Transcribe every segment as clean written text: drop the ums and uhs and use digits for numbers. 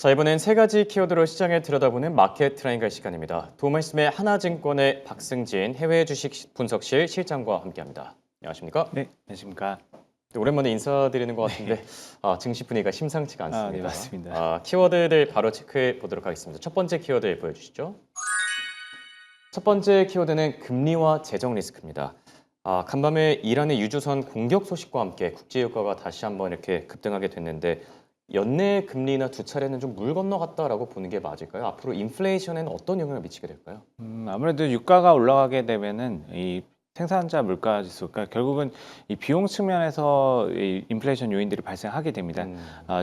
자, 이번엔 세 가지 키워드로 시장을 들여다보는 마켓 트라이앵글 시간입니다. 도움말씀의 하나증권의 박승진 해외 주식 분석실 실장과 함께합니다. 안녕하십니까? 네, 안녕하십니까. 네, 오랜만에 인사드리는 것 같은데 증시 분위기가 심상치가 않습니다. 네, 맞습니다. 키워드들 바로 체크해 보도록 하겠습니다. 첫 번째 키워드 보여주시죠. 첫 번째 키워드는 금리와 재정 리스크입니다. 간밤에 이란의 유조선 공격 소식과 함께 국제유가가 다시 한번 이렇게 급등하게 됐는데 연내 금리나 두 차례는 좀 물 건너갔다라고 보는 게 맞을까요? 앞으로 인플레이션에는 어떤 영향을 미치게 될까요? 아무래도 유가가 올라가게 되면은 이 생산자 물가 지수, 그러니까 결국은 이 비용 측면에서 이 인플레이션 요인들이 발생하게 됩니다.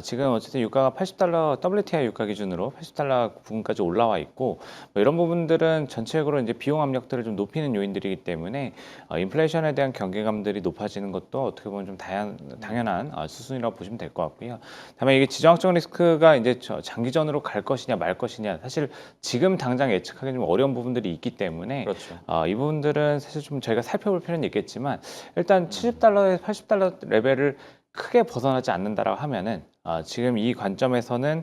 지금 어쨌든 유가가 80달러, WTI 유가 기준으로 80달러 부근까지 올라와 있고, 뭐 이런 부분들은 전체적으로 이제 비용 압력들을 좀 높이는 요인들이기 때문에 인플레이션에 대한 경계감들이 높아지는 것도 어떻게 보면 좀 당연한 수순이라고 보시면 될 것 같고요. 다만 이게 지정학적 리스크가 이제 장기전으로 갈 것이냐 말 것이냐, 사실 지금 당장 예측하기 좀 어려운 부분들이 있기 때문에 그렇죠. 이 부분들은 사실 좀 저희가 살펴볼 필요는 있겠지만, 일단 70달러에서 80달러 레벨을 크게 벗어나지 않는다라고 하면은 지금 이 관점에서는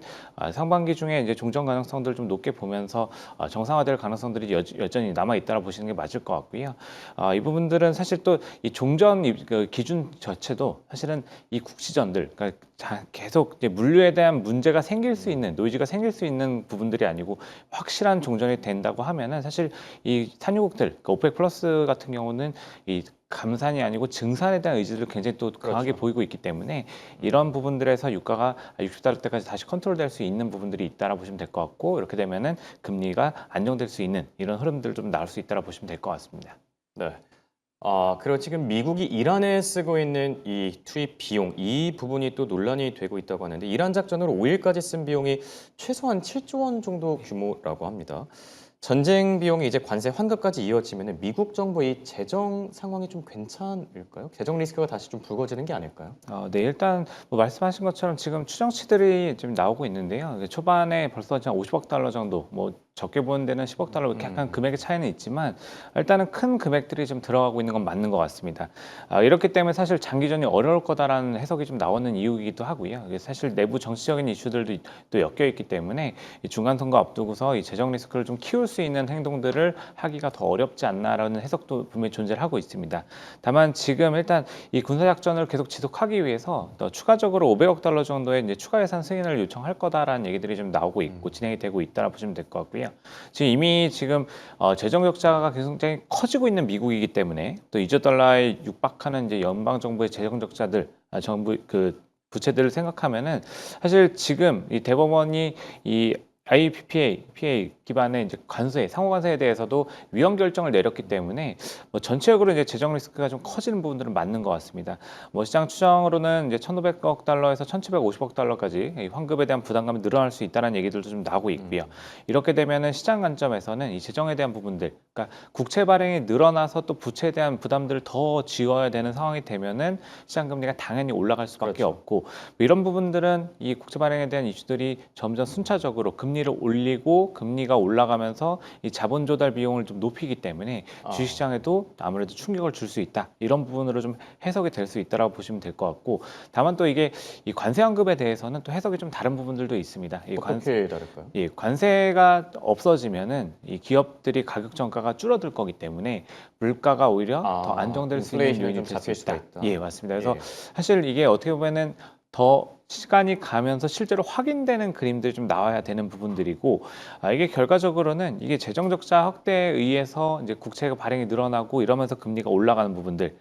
상반기 중에 이제 종전 가능성들을 좀 높게 보면서 정상화될 가능성들이 여전히 남아 있다고 보시는 게 맞을 것 같고요. 이 부분들은 사실 또 이 종전 그 기준 자체도 사실은 이 국시전들, 그러니까 계속 이제 물류에 대한 문제가 생길 수 있는, 노이즈가 생길 수 있는 부분들이 아니고 확실한 종전이 된다고 하면은 사실 이 산유국들, 그러니까 오펙 플러스 같은 경우는 이 감산이 아니고 증산에 대한 의지를 굉장히 또 강하게 그렇죠. 보이고 있기 때문에 이런 부분들에서 유가가 60달러 때까지 다시 컨트롤될 수 있는 부분들이 있다라고 보시면 될 것 같고, 이렇게 되면은 금리가 안정될 수 있는 이런 흐름들 좀 나올 수 있다라고 보시면 될 것 같습니다. 네. 그리고 지금 미국이 이란에 쓰고 있는 이 투입 비용, 이 부분이 또 논란이 되고 있다고 하는데 이란 작전으로 5일까지 쓴 비용이 최소한 7조 원 정도 규모라고 합니다. 전쟁 비용이 이제 관세 환급까지 이어지면 미국 정부의 재정 상황이 좀 괜찮을까요? 재정 리스크가 다시 좀 불거지는 게 아닐까요? 네, 일단 뭐 말씀하신 것처럼 지금 추정치들이 지금 나오고 있는데요. 초반에 벌써 한 50억 달러 정도, 뭐 적게 보는 데는 10억 달러 이렇게 약간 금액의 차이는 있지만 일단은 큰 금액들이 좀 들어가고 있는 건 맞는 것 같습니다. 이렇기 때문에 사실 장기전이 어려울 거다라는 해석이 좀 나오는 이유이기도 하고요. 이게 사실 내부 정치적인 이슈들도 또 엮여 있기 때문에 이 중간 선거 앞두고서 이 재정 리스크를 좀 키울 수 있는 행동들을 하기가 더 어렵지 않나라는 해석도 분명히 존재를 하고 있습니다. 다만 지금 일단 이 군사작전을 계속 지속하기 위해서 더 추가적으로 500억 달러 정도의 이제 추가 예산 승인을 요청할 거다라는 얘기들이 좀 나오고 있고 진행이 되고 있다라 보시면 될 것 같고요. 지금 이미 지금 재정 적자가 굉장히 커지고 있는 미국이기 때문에 또 2조 달러에 육박하는 이제 연방 정부의 재정 적자들, 정부 그 부채들을 생각하면은 사실 지금 이 대법원이 이 IEEPA 기반의 이제 관세, 상호 관세에 대해서도 위헌 결정을 내렸기 때문에 뭐 전체적으로 이제 재정 리스크가 좀 커지는 부분들은 맞는 것 같습니다. 뭐 시장 추정으로는 이제 1,500억 달러에서 1,750억 달러까지 이 환급에 대한 부담감이 늘어날 수 있다는 얘기들도 좀 나오고 있고요. 이렇게 되면은 시장 관점에서는 이 재정에 대한 부분들, 그러니까 국채 발행이 늘어나서 또 부채에 대한 부담들을 더 지어야 되는 상황이 되면은 시장 금리가 당연히 올라갈 수밖에 그렇죠. 없고, 뭐 이런 부분들은 이 국채 발행에 대한 이슈들이 점점 순차적으로 금리를 올리고 금리가 올라가면서 이 자본 조달 비용을 좀 높이기 때문에 주식시장에도 아무래도 충격을 줄 수 있다. 이런 부분으로 좀 해석이 될 수 있다라고 보시면 될 것 같고, 다만 또 이게 이 관세 환급에 대해서는 또 해석이 좀 다른 부분들도 있습니다. 어떻게 다를까요? 관세가 없어지면은 이 기업들이 가격 정가가 줄어들 거기 때문에 물가가 오히려 더 안정될 수 있는 인플레이션이 요인이 좀 될 수 잡힐 수가 있다. 있다. 예, 맞습니다. 그래서 예. 사실 이게 어떻게 보면은 더 시간이 가면서 실제로 확인되는 그림들이 좀 나와야 되는 부분들이고, 이게 결과적으로는 이게 재정 적자 확대에 의해서 이제 국채가 발행이 늘어나고 이러면서 금리가 올라가는 부분들,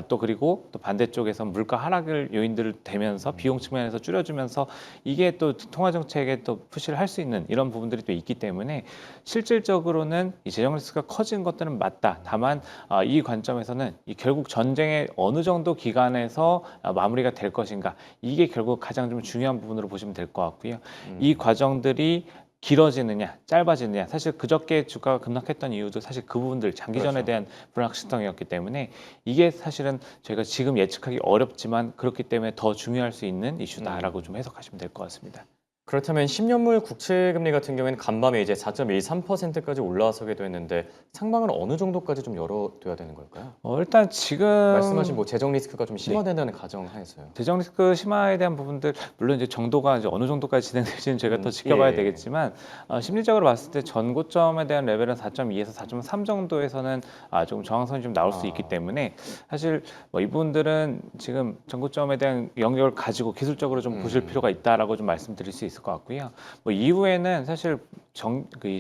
또 그리고 또 반대쪽에서 물가 하락을 요인들을 대면서 비용 측면에서 줄여주면서 이게 또 통화 정책에 또 푸시를 할 수 있는 이런 부분들이 또 있기 때문에 실질적으로는 이 재정 리스크가 커진 것들은 맞다. 다만 이 관점에서는 이 결국 전쟁의 어느 정도 기간에서 마무리가 될 것인가, 이게 결국 가장 좀 중요한 부분으로 보시면 될 것 같고요. 이 과정들이 길어지느냐 짧아지느냐, 사실 그저께 주가가 급락했던 이유도 사실 그 부분들, 장기전에 그렇죠. 대한 불확실성이었기 때문에 이게 사실은 저희가 지금 예측하기 어렵지만 그렇기 때문에 더 중요할 수 있는 이슈다라고 좀 해석하시면 될 것 같습니다. 그렇다면 10년물 국채 금리 같은 경우에는 간밤에 이제 4.13%까지 올라서기도 했는데 상방을 어느 정도까지 좀 열어둬야 되는 걸까요? 일단 지금 말씀하신 뭐 재정 리스크가 좀 네. 심화된다는 가정하에서요. 재정 리스크 심화에 대한 부분들 물론 이제 정도가 이제 어느 정도까지 진행될지는 저희가 더 지켜봐야 예. 되겠지만 심리적으로 봤을 때 전고점에 대한 레벨은 4.2에서 4.3 정도에서는 조금 저항선이 좀 나올 수 있기 때문에 사실 뭐 이분들은 지금 전고점에 대한 영역을 가지고 기술적으로 좀 보실 필요가 있다라고 좀 말씀드릴 수 있을 것 같고요. 뭐 이후에는 사실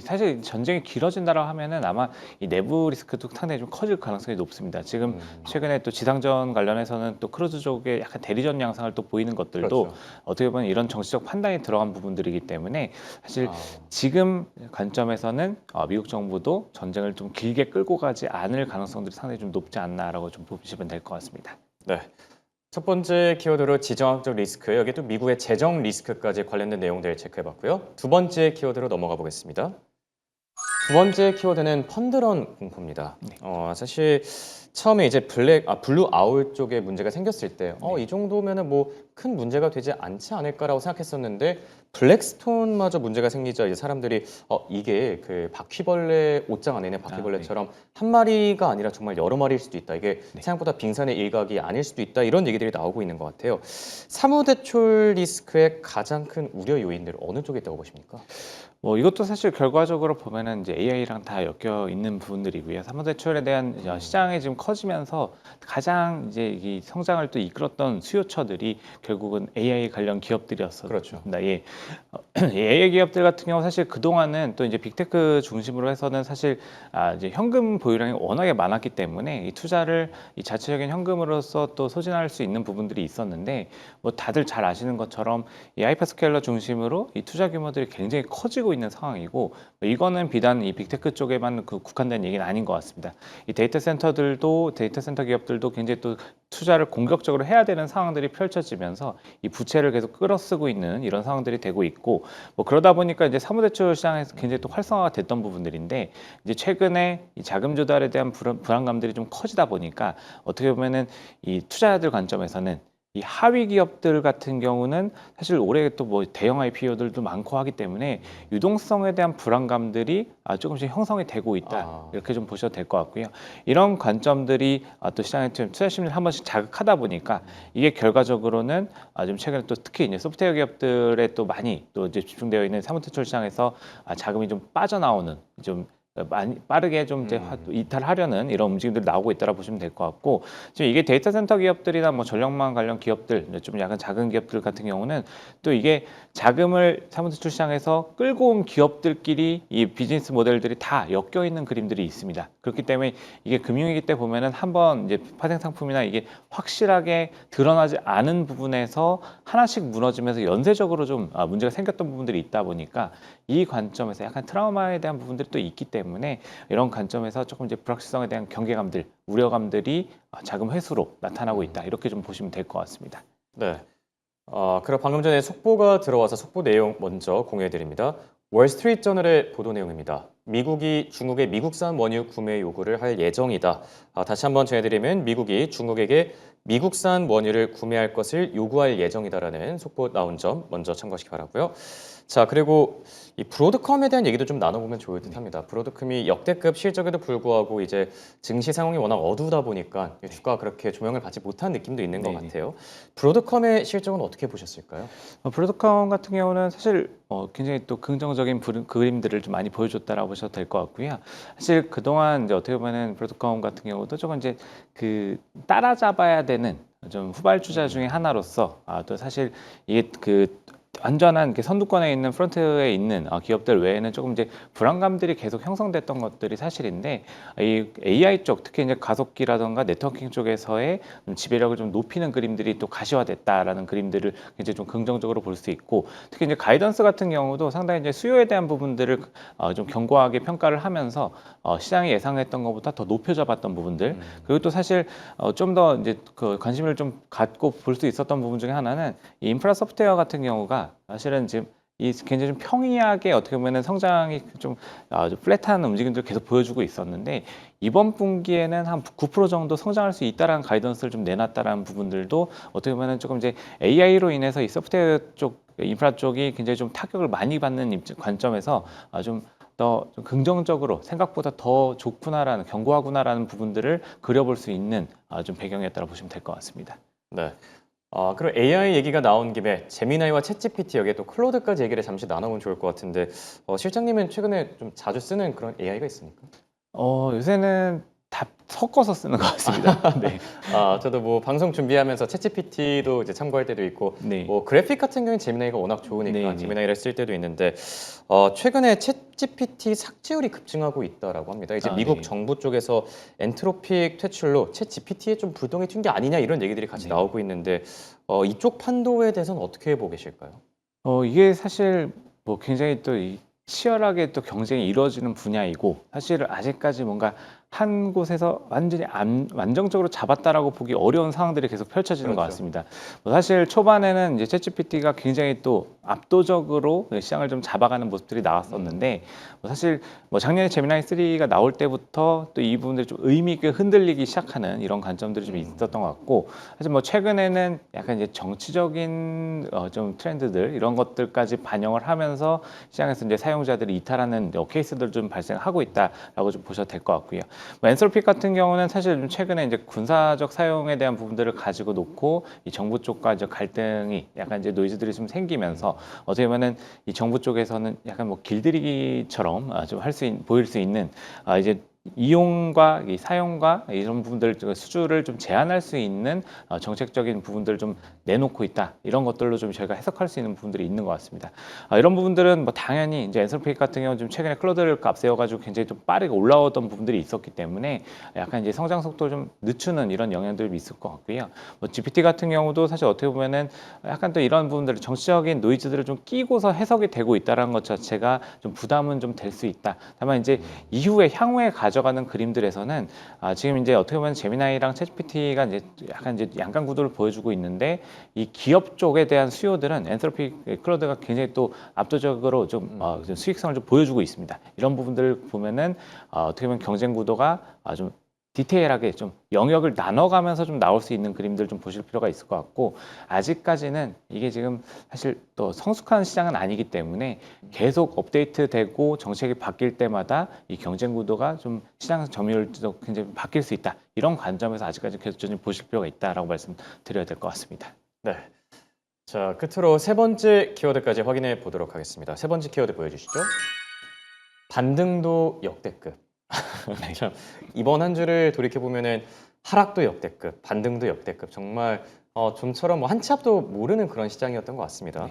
사실 전쟁이 길어진다라고 하면은 아마 이 내부 리스크도 상당히 좀 커질 가능성이 높습니다. 지금 최근에 또 지상전 관련해서는 또 크루즈 쪽에 약간 대리전 양상을 또 보이는 것들도 그렇죠. 어떻게 보면 이런 정치적 판단이 들어간 부분들이기 때문에 사실 지금 관점에서는 미국 정부도 전쟁을 좀 길게 끌고 가지 않을 가능성들이 상당히 좀 높지 않나라고 좀 보시면 될 것 같습니다. 네. 첫 번째 키워드로 지정학적 리스크, 여기 또 미국의 재정 리스크까지 관련된 내용들 체크해봤고요. 두 번째 키워드로 넘어가 보겠습니다. 두 번째 키워드는 펀드런 공포입니다. 사실 처음에 이제 블루 아울 쪽에 문제가 생겼을 때, 이 정도면은 뭐 큰 문제가 되지 않지 않을까라고 생각했었는데 블랙스톤마저 문제가 생기자 이제 사람들이 이게 그 바퀴벌레 옷장 안에 있는 바퀴벌레처럼 한 마리가 아니라 정말 여러 마리일 수도 있다. 이게 생각보다 빙산의 일각이 아닐 수도 있다. 이런 얘기들이 나오고 있는 것 같아요. 사무대출 리스크의 가장 큰 우려 요인들 어느 쪽에 있다고 보십니까? 뭐 이것도 사실 결과적으로 보면은 이제 AI랑 다 엮여 있는 부분들이고요. 사무대출에 대한 시장이 지금 커지면서 가장 이제 이 성장을 또 이끌었던 수요처들이 결국은 AI 관련 기업들이었었습니다. 그렇죠. 예. 이 AI 기업들 같은 경우 사실 그 동안은 또 이제 빅테크 중심으로 해서는 사실 이제 현금 보유량이 워낙에 많았기 때문에 이 투자를 이 자체적인 현금으로서 또 소진할 수 있는 부분들이 있었는데 뭐 다들 잘 아시는 것처럼 이 하이퍼스케일러 중심으로 이 투자 규모들이 굉장히 커지고 있는 상황이고 이거는 비단 이 빅테크 쪽에만 국한된 얘기는 아닌 것 같습니다. 이 데이터 센터 기업들도 굉장히 또 투자를 공격적으로 해야 되는 상황들이 펼쳐지면서 이 부채를 계속 끌어쓰고 있는 이런 상황들이 되고 있고 뭐 그러다 보니까 이제 사무대출 시장에서 굉장히 또 활성화가 됐던 부분들인데 이제 최근에 이 자금 조달에 대한 불안감들이 좀 커지다 보니까 어떻게 보면은 이 투자자들 관점에서는 이 하위 기업들 같은 경우는 사실 올해 또 뭐 대형 IPO들도 많고 하기 때문에 유동성에 대한 불안감들이 조금씩 형성이 되고 있다. 이렇게 좀 보셔도 될 것 같고요. 이런 관점들이 또 시장의 투자 심리를 한 번씩 자극하다 보니까 이게 결과적으로는 좀 최근에 또 특히 이제 소프트웨어 기업들에 또 많이 또 이제 집중되어 있는 사무대출 시장에서 자금이 좀 빠져나오는 좀 많이 빠르게 좀 이제 이탈하려는 이런 움직임들이 나오고 있다고 보시면 될 것 같고 지금 이게 데이터 센터 기업들이나 뭐 전력망 관련 기업들 좀 약간 작은 기업들 같은 경우는 또 이게 자금을 사무대출 시장에서 끌고 온 기업들끼리 이 비즈니스 모델들이 다 엮여 있는 그림들이 있습니다. 그렇기 때문에 이게 금융위기 때 보면은 한번 이제 파생 상품이나 이게 확실하게 드러나지 않은 부분에서 하나씩 무너지면서 연쇄적으로 좀 문제가 생겼던 부분들이 있다 보니까 이 관점에서 약간 트라우마에 대한 부분들이 또 있기 때문에 이런 관점에서 조금 이제 불확실성에 대한 경계감들, 우려감들이 자금 회수로 나타나고 있다. 이렇게 좀 보시면 될 것 같습니다. 네. 그럼 방금 전에 속보가 들어와서 속보 내용 먼저 공유해 드립니다. 월스트리트 저널의 보도 내용입니다. 미국이 중국의 미국산 원유 구매 요구를 할 예정이다. 다시 한번 전해드리면 미국이 중국에게 미국산 원유를 구매할 것을 요구할 예정이다라는 속보 나온 점 먼저 참고하시기 바라고요. 자, 그리고 이 브로드컴에 대한 얘기도 좀 나눠보면 좋을 듯합니다. 브로드컴이 역대급 실적에도 불구하고 이제 증시 상황이 워낙 어두우다 보니까 주가가 그렇게 조명을 받지 못한 느낌도 있는 것 같아요. 브로드컴의 실적은 어떻게 보셨을까요? 브로드컴 같은 경우는 사실 굉장히 또 긍정적인 그림들을 좀 많이 보여줬다라고 보셔도 될 것 같고요. 사실 그동안 이제 어떻게 보면은 브로드컴 같은 경우도 조금 이제 그 따라잡아야 되는 좀 후발주자 중에 하나로서 또 사실 이게 완전한 선두권에 있는 프런트에 있는 기업들 외에는 조금 이제 불안감들이 계속 형성됐던 것들이 사실인데 이 AI 쪽 특히 이제 가속기라던가 네트워킹 쪽에서의 지배력을 좀 높이는 그림들이 또 가시화됐다라는 그림들을 굉장히 좀 긍정적으로 볼 수 있고 특히 이제 가이던스 같은 경우도 상당히 이제 수요에 대한 부분들을 좀 견고하게 평가를 하면서 시장이 예상했던 것보다 더 높여잡았던 부분들 그리고 또 사실 좀 더 이제 관심을 좀 갖고 볼 수 있었던 부분 중에 하나는 이 인프라 소프트웨어 같은 경우가 사실은 지금 이 굉장히 좀 평이하게 어떻게 보면 성장이 좀 플랫한 움직임들을 계속 보여주고 있었는데 이번 분기에는 한 9% 정도 성장할 수 있다라는 가이던스를 좀 내놨다라는 부분들도 어떻게 보면 조금 이제 AI로 인해서 이 소프트웨어 쪽 인프라 쪽이 굉장히 좀 타격을 많이 받는 관점에서 좀 더 긍정적으로 생각보다 더 좋구나라는 견고하구나라는 부분들을 그려볼 수 있는 좀 배경이었다고 보시면 될 것 같습니다. 네. 그럼 AI 얘기가 나온 김에 제미나이와 챗GPT 여기에 또 클로드까지 얘기를 잠시 나눠보면 좋을 것 같은데 실장님은 최근에 좀 자주 쓰는 그런 AI가 있습니까? 요새는 다 섞어서 쓰는 것 같습니다. 네. 저도 뭐 방송 준비하면서 챗GPT도 이제 참고할 때도 있고 네. 뭐 그래픽 같은 경우는 제미나이가 워낙 좋으니까 네, 네. 제미나이를 쓸 때도 있는데 최근에 챗GPT 삭제율이 급증하고 있다라고 합니다. 이제 미국 네. 정부 쪽에서 엔트로픽 퇴출로 챗GPT에 좀 불똥이 튄 게 아니냐 이런 얘기들이 같이 네. 나오고 있는데 이쪽 판도에 대해서는 어떻게 보고 계실까요? 이게 사실 뭐 굉장히 또 치열하게 또 경쟁이 이루어지는 분야이고 사실 아직까지 뭔가 한 곳에서 완전히 완정적으로 잡았다라고 보기 어려운 상황들이 계속 펼쳐지는 것 그렇죠. 같습니다. 뭐 사실 초반에는 이제 챗GPT가 굉장히 또 압도적으로 시장을 좀 잡아가는 모습들이 나왔었는데 뭐 사실 뭐 작년에 제미나이 3가 나올 때부터 또 이 부분들이 좀 의미 있게 흔들리기 시작하는 이런 관점들이 좀 있었던 것 같고 사실 뭐 최근에는 약간 이제 정치적인 좀 트렌드들 이런 것들까지 반영을 하면서 시장에서 이제 사용자들이 이탈하는 케이스들 좀 발생하고 있다라고 좀 보셔도 될 것 같고요. 뭐 엔솔픽 같은 경우는 사실 좀 최근에 이제 군사적 사용에 대한 부분들을 가지고 놓고 이 정부 쪽과 이제 갈등이 약간 이제 노이즈들이 좀 생기면서 어떻게 보면은 이 정부 쪽에서는 약간 뭐 길들이기처럼 좀 보일 수 있는 이제 이용과 이 사용과 이런 부분들 수주를 좀 제한할 수 있는 정책적인 부분들을 좀 내놓고 있다 이런 것들로 좀 저희가 해석할 수 있는 부분들이 있는 것 같습니다. 이런 부분들은 뭐 당연히 이제 엔솔픽 같은 경우는 좀 최근에 클로드를 앞세워가지고 굉장히 좀 빠르게 올라오던 부분들이 있었기 때문에 약간 이제 성장 속도를 좀 늦추는 이런 영향들이 있을 것 같고요. 뭐 GPT 같은 경우도 사실 어떻게 보면은 약간 또 이런 부분들을 정치적인 노이즈들을 좀 끼고서 해석이 되고 있다는 것 자체가 좀 부담은 좀 될 수 있다. 다만 이제 이후에 향후에 가져가는 그림들에서는 지금 이제 어떻게 보면 제미나이랑 챗GPT가 이제 약간 이제 양강 구도를 보여주고 있는데 이 기업 쪽에 대한 수요들은 엔솔픽 클로드가 굉장히 또 압도적으로 좀 수익성을 좀 보여주고 있습니다. 이런 부분들을 보면은 어떻게 보면 경쟁 구도가 좀 디테일하게 좀 영역을 나눠가면서 좀 나올 수 있는 그림들 좀 보실 필요가 있을 것 같고 아직까지는 이게 지금 사실 또 성숙한 시장은 아니기 때문에 계속 업데이트되고 정책이 바뀔 때마다 이 경쟁 구도가 좀 시장 점유율도 굉장히 바뀔 수 있다 이런 관점에서 아직까지 계속 좀 보실 필요가 있다라고 말씀드려야 될 것 같습니다. 네. 자, 끝으로 세 번째 키워드까지 확인해 보도록 하겠습니다. 세 번째 키워드 보여주시죠. 반등도 역대급. 참, 이번 한 주를 돌이켜 보면은 하락도 역대급, 반등도 역대급. 정말 좀처럼 뭐 한 치 앞도 모르는 그런 시장이었던 것 같습니다.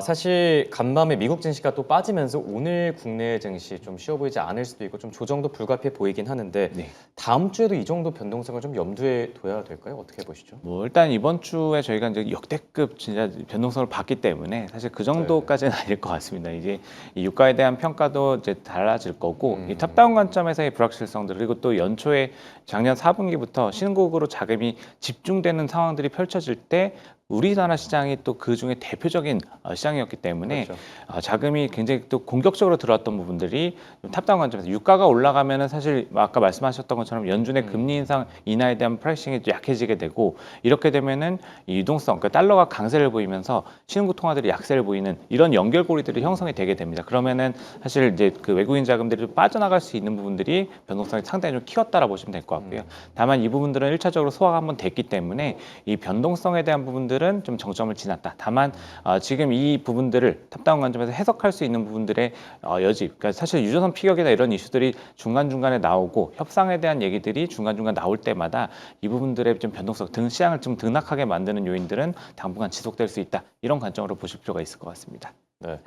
사실 간밤에 미국 증시가 또 빠지면서 오늘 국내 증시 좀 쉬워 보이지 않을 수도 있고 좀 조정도 불가피해 보이긴 하는데 네. 다음 주에도 이 정도 변동성을 좀 염두에 둬야 될까요? 어떻게 보시죠? 뭐 일단 이번 주에 저희가 이제 역대급 진짜 변동성을 봤기 때문에 사실 그 정도까지는 아닐 것 같습니다. 이제 이 유가에 대한 평가도 이제 달라질 거고 이 탑다운 관점에서의 불확실성들 그리고 또 연초에 작년 4분기부터 신곡으로 자금이 집중되는 상황들이 펼쳐질 때 우리나라 시장이 또 그 중에 대표적인 시장이었기 때문에 그렇죠. 자금이 굉장히 또 공격적으로 들어왔던 부분들이 좀 탑다운 관점에서 유가가 올라가면은 사실 아까 말씀하셨던 것처럼 연준의 금리 인상 인하에 대한 프라이싱이 좀 약해지게 되고 이렇게 되면은 이 유동성, 그러니까 달러가 강세를 보이면서 신흥국 통화들이 약세를 보이는 이런 연결고리들이 형성이 되게 됩니다. 그러면은 사실 이제 그 외국인 자금들이 좀 빠져나갈 수 있는 부분들이 변동성이 상당히 좀 키웠다라 보시면 될 것 같고요. 다만 이 부분들은 1차적으로 소화가 한번 됐기 때문에 이 변동성에 대한 부분들은 좀 정점을 지났다. 다만 지금 이 부분들을 탑다운 관점에서 해석할 수 있는 부분들의 여지, 그러니까 사실 유조선 피격이나 이런 이슈들이 중간중간에 나오고 협상에 대한 얘기들이 중간중간 나올 때마다 이 부분들의 좀 변동성, 시장을 좀 등락하게 만드는 요인들은 당분간 지속될 수 있다. 이런 관점으로 보실 필요가 있을 것 같습니다. 네.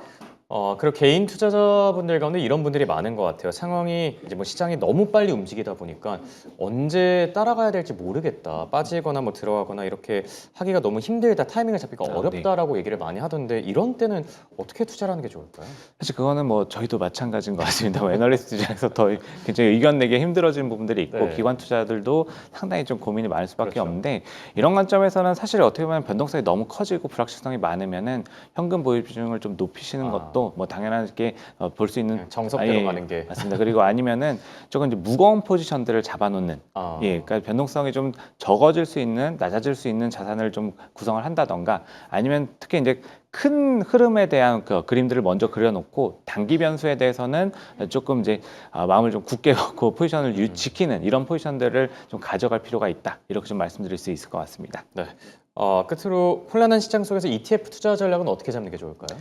그리고 개인 투자자분들 가운데 이런 분들이 많은 것 같아요. 상황이 이제 뭐 시장이 너무 빨리 움직이다 보니까 언제 따라가야 될지 모르겠다. 빠지거나 뭐 들어가거나 이렇게 하기가 너무 힘들다. 타이밍을 잡기가 네. 어렵다라고 얘기를 많이 하던데 이런 때는 어떻게 투자를 하는 게 좋을까요? 사실 그거는 뭐 저희도 마찬가지인 것 같습니다. 뭐 애널리스트 입장에서 더 굉장히 의견 내기 힘들어지는 부분들이 있고 네. 기관 투자들도 상당히 좀 고민이 많을 수밖에 그렇죠. 없는데 이런 관점에서는 사실 어떻게 보면 변동성이 너무 커지고 불확실성이 많으면은 현금 보유 비중을 좀 높이시는 것도 뭐 당연하게 볼 수 있는 정석대로 가는 게. 맞습니다. 그리고 아니면은 조금 이제 무거운 포지션들을 잡아놓는 그러니까 변동성이 좀 적어질 수 있는 낮아질 수 있는 자산을 좀 구성을 한다던가 아니면 특히 이제 큰 흐름에 대한 그 그림들을 먼저 그려놓고 단기 변수에 대해서는 조금 이제 마음을 좀 굳게 먹고 포지션을 지키는 이런 포지션들을 좀 가져갈 필요가 있다. 이렇게 좀 말씀드릴 수 있을 것 같습니다. 네. 끝으로 혼란한 시장 속에서 ETF 투자 전략은 어떻게 잡는 게 좋을까요?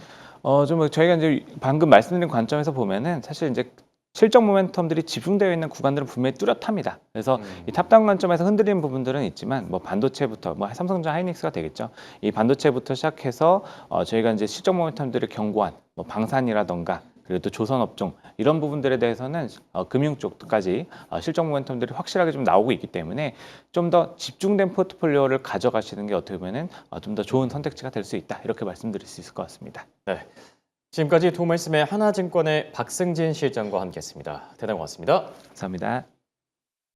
좀 저희가 이제 방금 말씀드린 관점에서 보면은 사실 이제 실적 모멘텀들이 집중되어 있는 구간들은 분명히 뚜렷합니다. 그래서 이 탑다운 관점에서 흔들리는 부분들은 있지만 뭐 반도체부터 뭐 삼성전자 하이닉스가 되겠죠. 이 반도체부터 시작해서 저희가 이제 실적 모멘텀들을 견고한 뭐 방산이라던가 그리고 또 조선업종 이런 부분들에 대해서는 금융 쪽까지 실적 모멘텀들이 확실하게 좀 나오고 있기 때문에 좀 더 집중된 포트폴리오를 가져가시는 게 어떻게 보면은 좀 더 좋은 선택지가 될 수 있다. 이렇게 말씀드릴 수 있을 것 같습니다. 네. 지금까지 도말씀의 하나증권의 박승진 실장과 함께했습니다. 대단히 고맙습니다. 감사합니다.